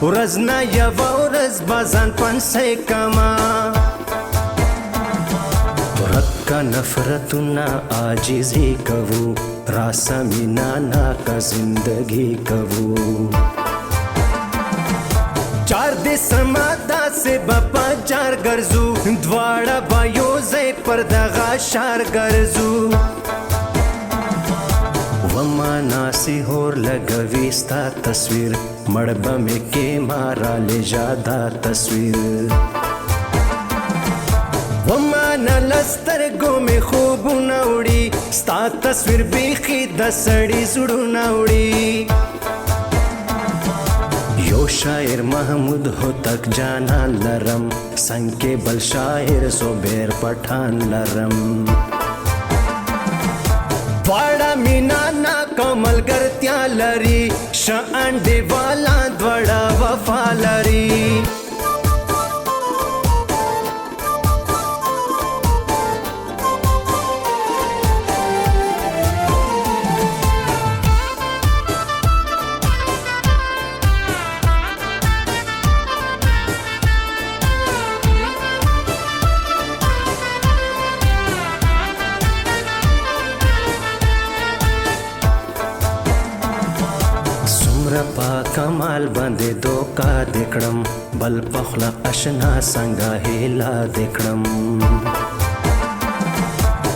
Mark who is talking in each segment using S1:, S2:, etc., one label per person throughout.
S1: ورځنا یوه ورځ به ځان پنسۍ کما ورکه نفرتونه عاجزي کوو راسه مینا ناکه زندګي کوو چار دې سما داسې به په جار ګرځو دواړه به یو ځای پر دغه ښار ګرځو وما ناسي هور لګوي ستا تصویر مړ به مې کې مارا لېږه دا تصویر وما نه له سترګو مې خوبونه وړي ستا تصویر بیخي د سړي زړونه وړي یو شاعر محمود هوتک جانان لرم څنګ کې بل شاعر زبیر پټھان لرم دواړه مینا ناکه ملګرتیا لري ښه انډیواله دواړه وفا لري پا کمال باندې دوکا دکړم بل پخلا اشنا څنګه هیلا دکړم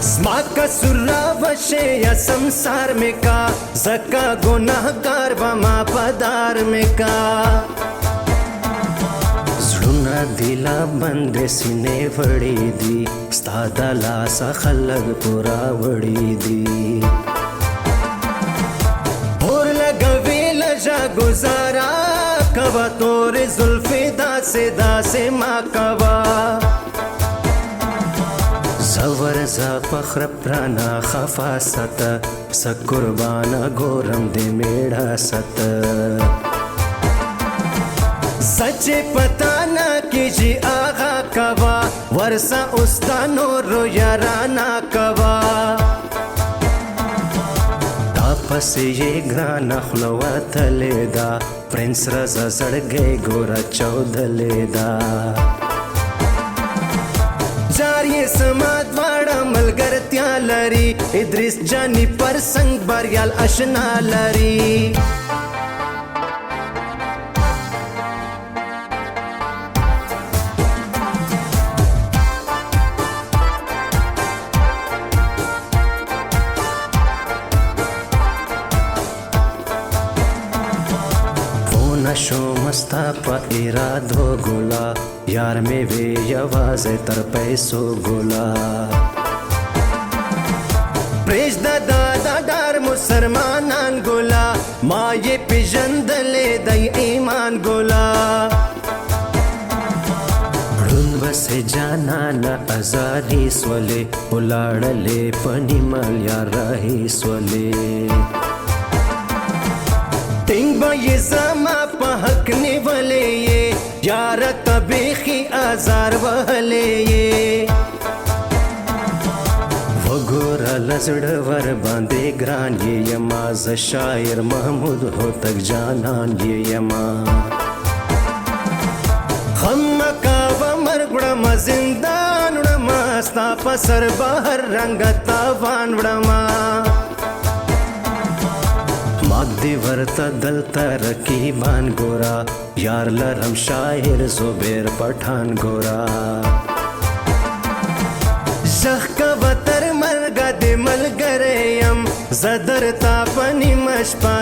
S1: زما قصور راوښې یا سمسار مې کا زکه ګناهګار به ما پدار مې کا زړونه دلا بندې سینې وړې دي ستا د لاسه خلک پورا وړې دي گزارا کوا تور زلفی داسې داسې ما کوا زور زا فخر پرانا خفا ست س قربانا ګورم دې میړه ست سچ پتا نه کیږي آغا کوا ورسا استانو رو یارانا کوا پسې یې ګرانه خوله وتلې ده پرنس رضا زړګی ګوره چاودلې ده جار یې سما دواړه ملګرتیا لري ادریس جاني پر څنګ بریال اشنا لري نشو مستا په ارادو ګولا یار مې وی یوازې تر پیسو ګولا پرېږده دا ډار مسلمانان ګولا ما یې پېژندلې دی ایمان ګولا ړوند بسې جانانه ازاري سولې ولاړلې په نیمل یار راهي سولې ټینګ به یې زما په حق نیولې یې یاره ته بیخي ازار وهلې یې وګوره له زړه ور باندې ګران یې یما زه شاعر محمود هوتک جانان یې یما غم مه کوه مرګ وړمه زندان وړمه ستا په سر بهر رنګه تاوان وړمه دی ورته دلته رقیبان ګورا یار لرم شاعر زبیر پټھان ګورا ژغ کوه تر مرګه د ملګری یم زه درته په نیمه شپه